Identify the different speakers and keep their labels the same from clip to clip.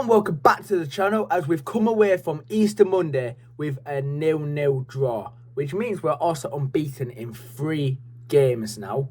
Speaker 1: and welcome back to the channel as we've come away from Easter Monday with a 0-0 draw, which means we're also unbeaten in 3 games now,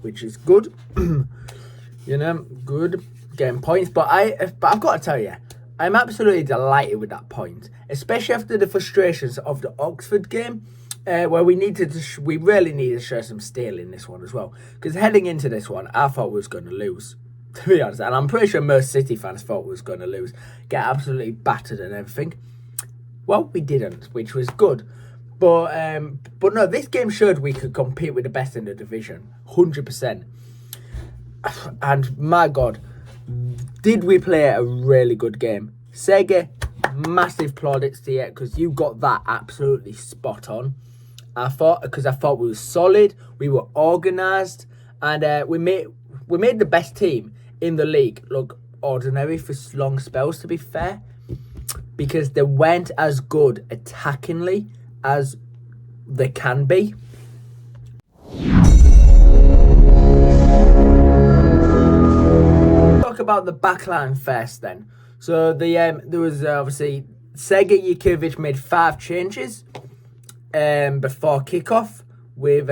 Speaker 1: which is good. You know, good getting points, but I've got to tell you, I'm absolutely delighted with that point, especially after the frustrations of the Oxford game, where we really needed to show some steel in this one as well, because heading into this one, I thought we was going to lose. To be honest, and I'm pretty sure most City fans thought we was going to lose, get absolutely battered and everything. Well, we didn't, which was good. But no, this game showed we could compete with the best in the division, 100%. And my God, did we play a really good game? Sege, massive plaudits to you because you got that absolutely spot on. I thought we were solid, we were organised, and we made the best team in the league look ordinary for long spells, to be fair, because they weren't as good attackingly as they can be. Talk about the backline first then. So there was obviously Sergej Yurkovic made 5 changes before kickoff, with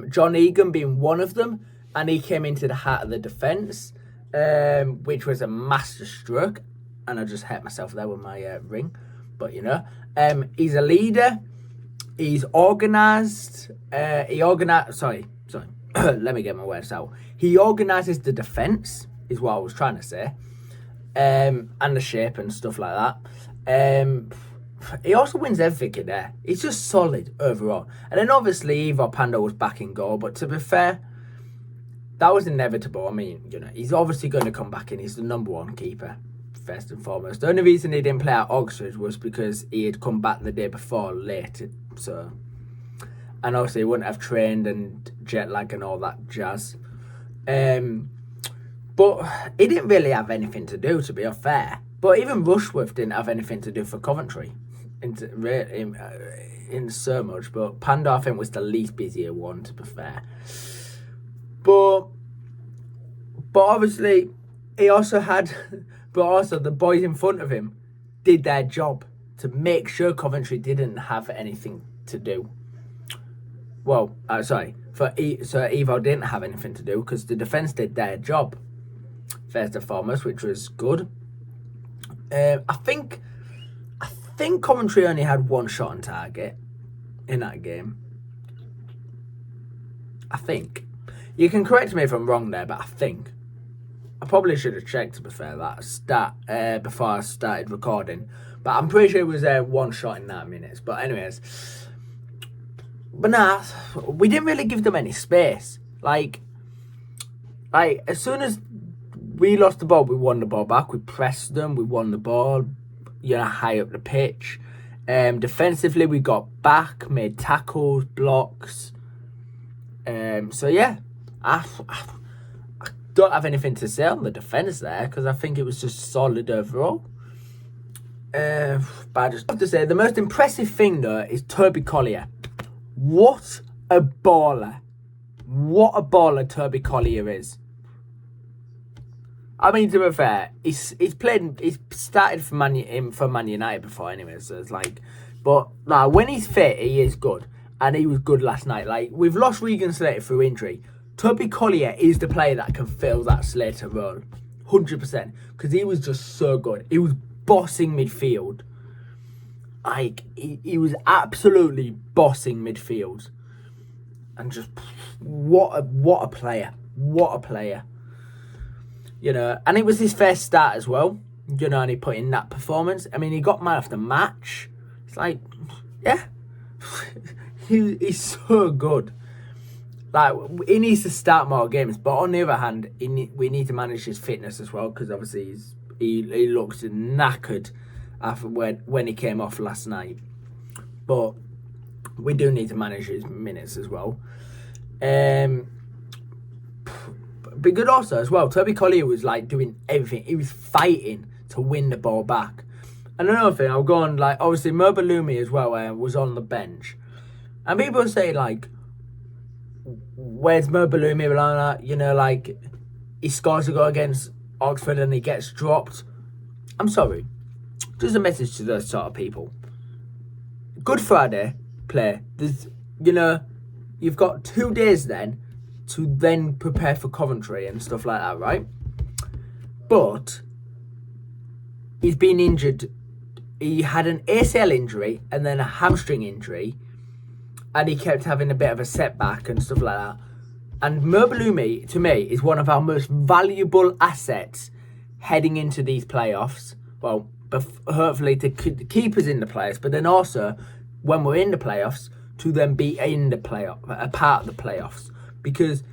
Speaker 1: John Egan being one of them, and he came into the heart of the defence, which was a master stroke. And I just hit myself there with my ring. But, you know, he's a leader. He's organised. Let me get my words out. He organises the defence, is what I was trying to say. And the shape and stuff like that. He also wins everything in there. He's just solid overall. And then obviously Ivo Pando was back in goal. But to be fair, that was inevitable. I mean, you know, he's obviously going to come back in. He's the #1 keeper, first and foremost. The only reason he didn't play at Oxford was because he had come back the day before late. So, and obviously he wouldn't have trained and jet lag and all that jazz. But he didn't really have anything to do, to be fair. But even Rushworth didn't have anything to do for Coventry in so much. But Pando, I think, was the least busier one, to be fair. But obviously, he also had... But also, the boys in front of him did their job to make sure Coventry didn't have anything to do. Well, so Evo didn't have anything to do because the defence did their job, first and foremost, which was good. I think Coventry only had 1 shot on target in that game. I think. You can correct me if I'm wrong there, but I think. I probably should have checked, to be fair, that stat before I started recording. But I'm pretty sure it was 1 shot in 9 minutes. But anyways. But nah, we didn't really give them any space. Like as soon as we lost the ball, we won the ball back. We pressed them. We won the ball, you know, high up the pitch. Defensively, we got back, made tackles, blocks. So, yeah. I don't have anything to say on the defence there because I think it was just solid overall. But I just have to say, the most impressive thing, though, is Toby Collier. What a baller. What a baller Toby Collier is. I mean, to be fair, he's started for Man United before anyway, so it's like, but nah, when he's fit, he is good, and he was good last night. Like, we've lost Regan Slater through injury. Toby Collier is the player that can fill that Slater role, 100%, because he was just so good. He was bossing midfield. Like, he was absolutely bossing midfield, and just what a player, what a player. You know, and it was his first start as well, you know, and he put in that performance. I mean, he got man of the match. It's like, yeah, he's so good. Like, he needs to start more games, but on the other hand, we need to manage his fitness as well, because obviously he looks knackered after when he came off last night. But we do need to manage his minutes as well. But good also as well. Toby Collier was like doing everything. He was fighting to win the ball back. And another thing, I'll go on, like, obviously Mobalumi as well was on the bench. And people say, like, where's Mobalumi? You know, like, he scores a goal against Oxford and he gets dropped. I'm sorry. Just a message to those sort of people. Good Friday play. There's, you've got 2 days then to then prepare for Coventry and stuff like that, right? But he's been injured. He had an ACL injury and then a hamstring injury, and he kept having a bit of a setback and stuff like that. And Merbalumi, to me, is one of our most valuable assets heading into these playoffs. Well, hopefully to keep us in the playoffs, but then also when we're in the playoffs to then be in the a part of the playoffs. Because,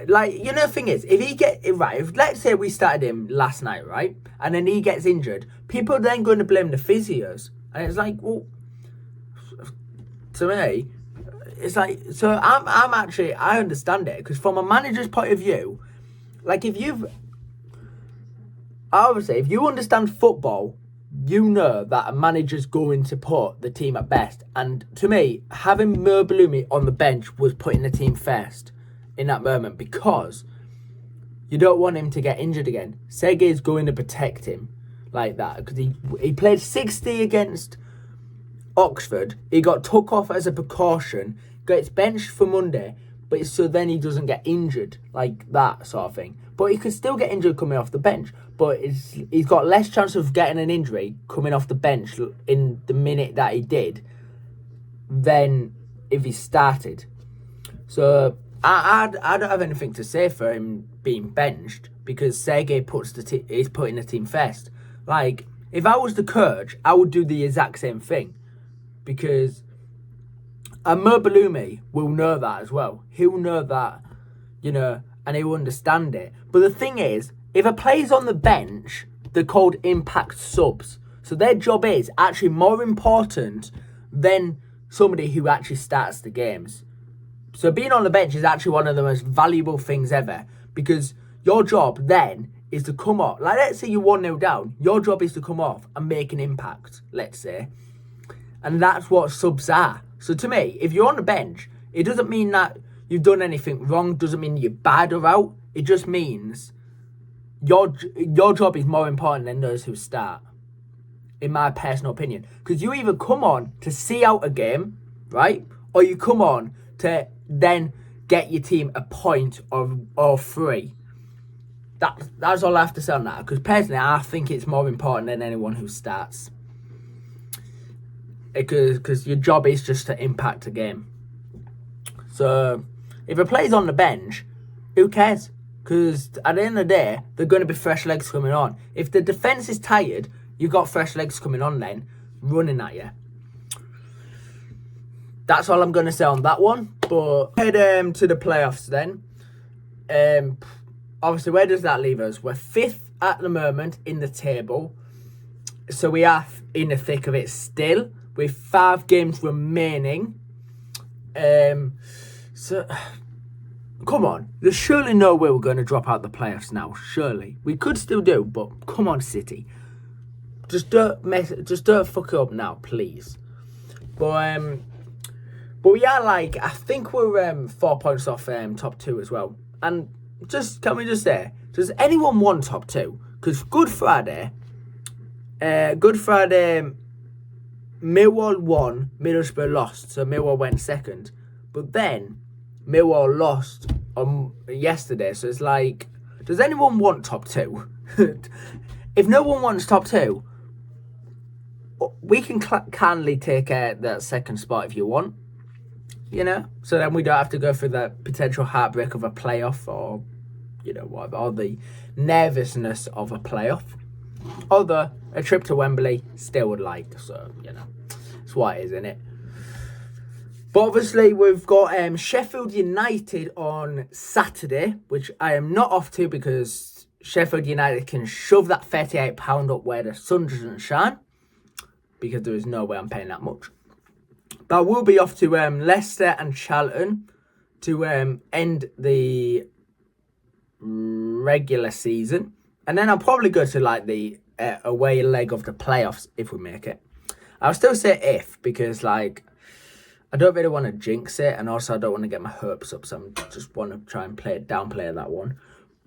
Speaker 1: the thing is, if let's say we started him last night, right, and then he gets injured, people are then going to blame the physios, and it's like, well, to me, it's like, so I understand it, because from a manager's point of view, like, if you understand football, you know that a manager's going to put the team at best. And to me, having Merbalumi on the bench was putting the team first in that moment, because you don't want him to get injured again. Sergei's going to protect him like that, because he played 60 against Oxford. He got took off as a precaution, gets benched for Monday, but so then he doesn't get injured, like that sort of thing. But he could still get injured coming off the bench, but he's got less chance of getting an injury coming off the bench in the minute that he did than if he started. So I don't have anything to say for him being benched, because Sergei is putting the team first. Like, if I was the coach, I would do the exact same thing, because Merbalumi will know that as well. He'll know that, and he'll understand it. But the thing is, if a player's on the bench, they're called impact subs. So their job is actually more important than somebody who actually starts the games. So being on the bench is actually one of the most valuable things ever, because your job then is to come off. Like, let's say you're 1-0 down. Your job is to come off and make an impact, let's say. And that's what subs are. So to me, if you're on the bench, it doesn't mean that you've done anything wrong, doesn't mean you're bad or out. It just means your job is more important than those who start, in my personal opinion. Because you either come on to see out a game, right? Or you come on to then get your team a point or 3. That's all I have to say on that. Because personally, I think it's more important than anyone who starts. Because your job is just to impact a game. So if a player's on the bench, who cares? Because at the end of the day, they're going to be fresh legs coming on. If the defence is tired, you've got fresh legs coming on then, running at you. That's all I'm going to say on that one. But head to the playoffs then. Obviously, where does that leave us? We're 5th at the moment in the table. So we are in the thick of it still, with 5 games remaining. So, come on. There's surely no way we're going to drop out the playoffs now. Surely. We could still do, but come on, City. Just don't fuck it up now, please. But we are I think we're 4 points off top 2 as well. And can we just say, does anyone want top 2? Because Good Friday, Millwall won, Middlesbrough lost, so Millwall went second. But then Millwall lost on yesterday, so it's like, does anyone want top 2? If no one wants top 2, we can kindly take that second spot if you want, so then we don't have to go through the potential heartbreak of a playoff, or whatever, or the nervousness of a playoff. Although a trip to Wembley still would like, so it's what it is, isn't it? But obviously we've got Sheffield United on Saturday, which I am not off to, because Sheffield United can shove that £38 up where the sun doesn't shine, because there is no way I'm paying that much. But I will be off to Leicester and Charlton to end the regular season. And then I'll probably go to the away leg of the playoffs if we make it. I'll still say if, because I don't really want to jinx it, and also I don't want to get my hopes up, so I just want to try and downplay that one.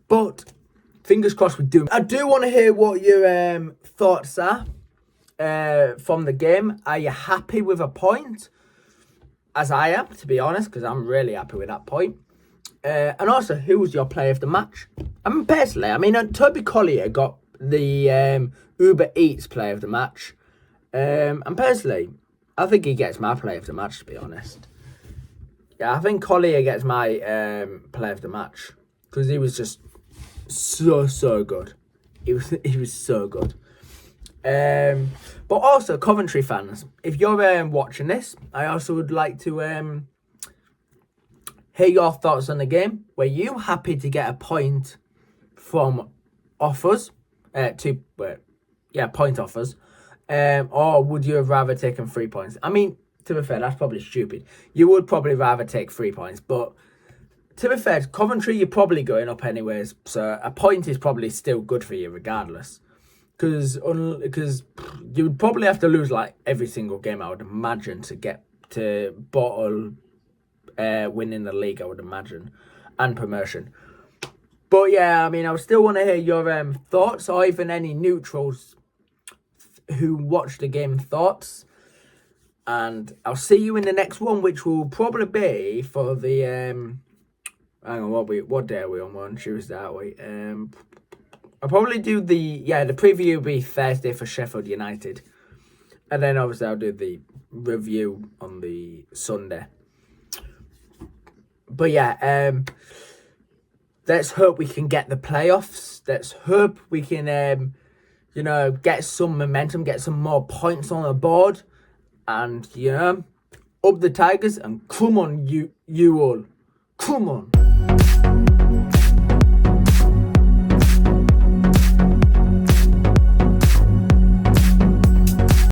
Speaker 1: But fingers crossed we do. I do want to hear what your thoughts are from the game. Are you happy with a point? As I am, to be honest, because I'm really happy with that point. And also, who was your player of the match? I mean, personally, Toby Collier got the Uber Eats player of the match. And personally, I think he gets my player of the match, to be honest. Yeah, I think Collier gets my player of the match. Because he was just so good. He was so good. But also, Coventry fans, if you're watching this, I also would like to hear your thoughts on the game. Were you happy to get a point from offers? Point offers. Or would you have rather taken 3 points? I mean, to be fair, that's probably stupid. You would probably rather take 3 points. But to be fair, Coventry, you're probably going up anyways. So a point is probably still good for you regardless. Because you would probably have to lose like every single game, I would imagine, to get to bottle winning the league, I would imagine, and promotion. But yeah, I mean, I would still want to hear your thoughts, or even any neutrals who watched the game thoughts. And I'll see you in the next one, which will probably be for the hang on, what day are we on? We're on Tuesday, aren't we? I'll probably do the preview will be Thursday for Sheffield United. And then obviously I'll do the review on the Sunday. But yeah, let's hope we can get the playoffs. Let's hope we can, get some momentum, get some more points on the board. And, up the Tigers, and come on, you all. Come on.